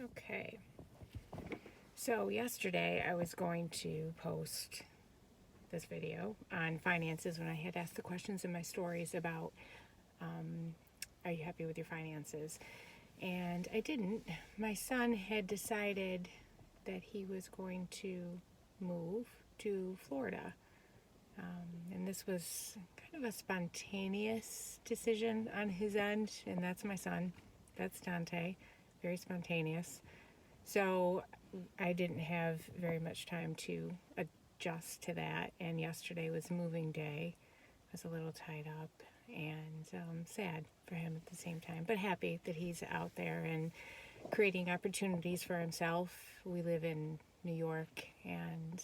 Okay, so yesterday I was going to post this video on finances when I had asked the questions in my stories about are you happy with your finances? And I didn't. My son had decided that he was going to move to Florida. And this was kind of a spontaneous decision on his end, and that's my son. That's Dante. Very spontaneous. So I didn't have very much time to adjust to that, and yesterday was moving day. I was a little tied up and sad for him at the same time, but happy that he's out there and creating opportunities for himself. We live in New York, and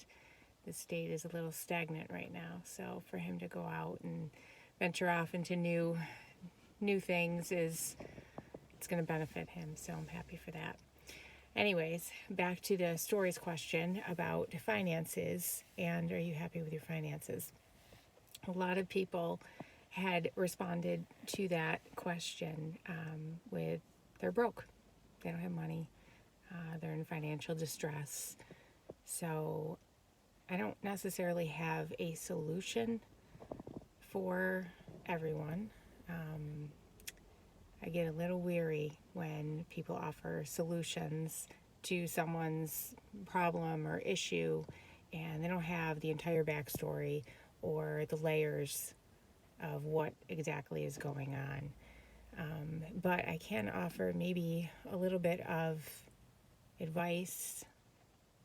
the state is a little stagnant right now, so for him to go out and venture off into new things is it's going to benefit him, so I'm happy for that. Anyways, back to the stories question about finances and are you happy with your finances? A lot of people had responded to that question with they're broke, they don't have money, they're in financial distress. So I don't necessarily have a solution for everyone. I get a little weary when people offer solutions to someone's problem or issue and they don't have the entire backstory or the layers of what exactly is going on. But I can offer maybe a little bit of advice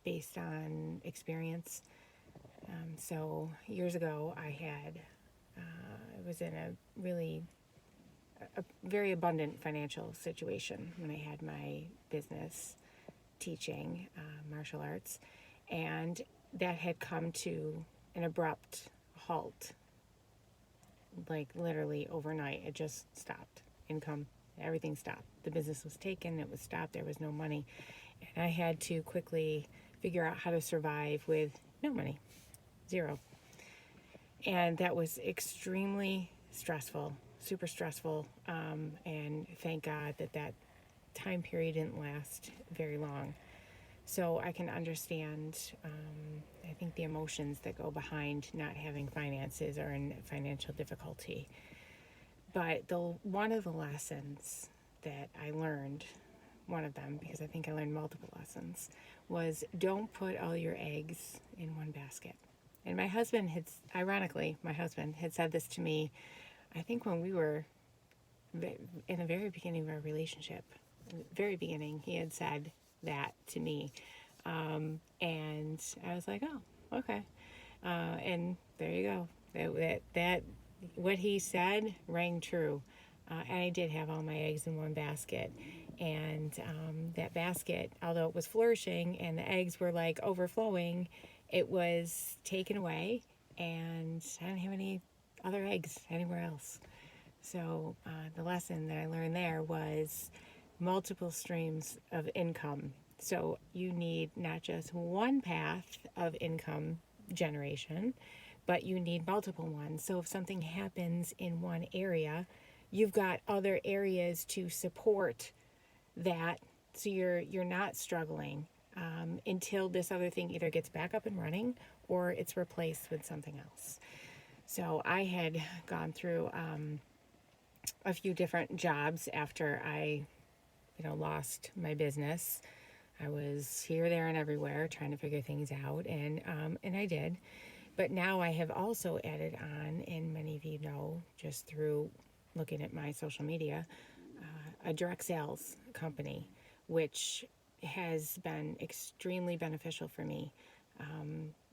based on experience. So years ago, I was in a very abundant financial situation when I had my business teaching martial arts, and that had come to an abrupt halt, like literally overnight. It just stopped. Income, everything stopped. The business was taken, it was stopped, there was no money, and I had to quickly figure out how to survive with no money, zero. And that was extremely stressful, super stressful, and thank God that time period didn't last very long. So I can understand, I think, the emotions that go behind not having finances or in financial difficulty. But one of the lessons that I learned, one of them, because I think I learned multiple lessons, was don't put all your eggs in one basket. And ironically, my husband had said this to me, I think when we were in the very beginning of our relationship, very beginning, he had said that to me. And I was like, oh, okay. And there you go. That what he said rang true. And I did have all my eggs in one basket. And that basket, although it was flourishing and the eggs were like overflowing, it was taken away. And I didn't have any other eggs anywhere else. So the lesson that I learned there was multiple streams of income. So you need not just one path of income generation, but you need multiple ones. So if something happens in one area, you've got other areas to support that, so you're not struggling until this other thing either gets back up and running or it's replaced with something else. So I had gone through a few different jobs after I lost my business. I was here, there, and everywhere trying to figure things out, and I did. But now I have also added on, and many of you know just through looking at my social media, a direct sales company, which has been extremely beneficial for me,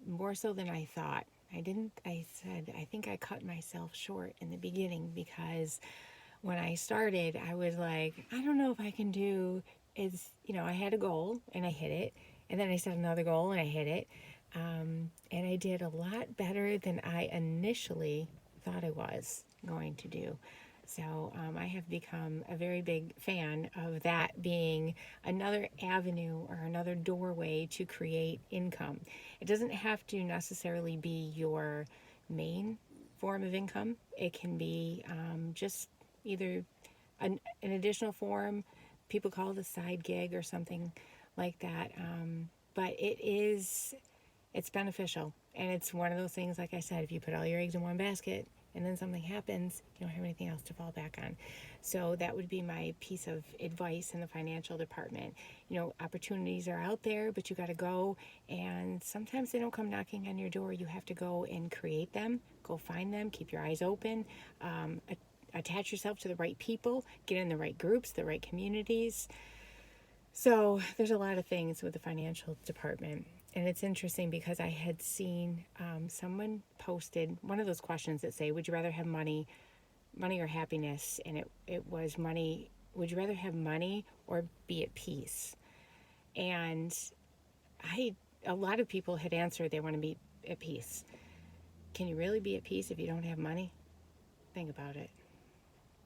more so than I thought. I think I cut myself short in the beginning because when I started, I was like, I don't know if I can do I had a goal and I hit it. And then I set another goal and I hit it. And I did a lot better than I initially thought I was going to do. So I have become a very big fan of that being another avenue or another doorway to create income. It doesn't have to necessarily be your main form of income. It can be just either an additional form people call it a side gig or something like that. But it's beneficial. And it's one of those things, like I said, if you put all your eggs in one basket and then something happens, you don't have anything else to fall back on. So that would be my piece of advice in the financial department. Opportunities are out there, but you got to go, and sometimes they don't come knocking on your door. You have to go and create them, go find them, keep your eyes open, attach yourself to the right people, get in the right groups, the right communities. So there's a lot of things with the financial department. And it's interesting because I had seen someone posted one of those questions that say, would you rather have money or happiness? And it was money. Would you rather have money or be at peace? And a lot of people had answered they want to be at peace. Can you really be at peace if you don't have money? Think about it.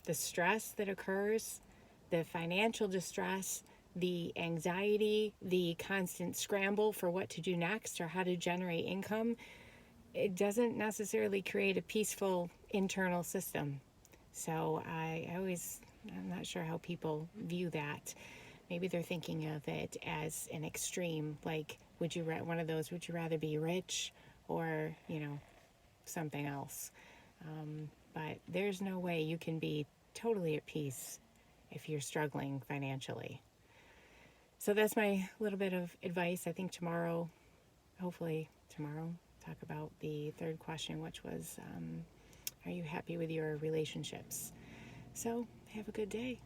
The stress that occurs, the financial distress, the anxiety, the constant scramble for what to do next or how to generate income, it doesn't necessarily create a peaceful internal system. So I'm not sure how people view that. Maybe they're thinking of it as an extreme, like would you rather be rich or, something else. But there's no way you can be totally at peace if you're struggling financially. So that's my little bit of advice. I think hopefully tomorrow, talk about the third question, which was, are you happy with your relationships? So have a good day.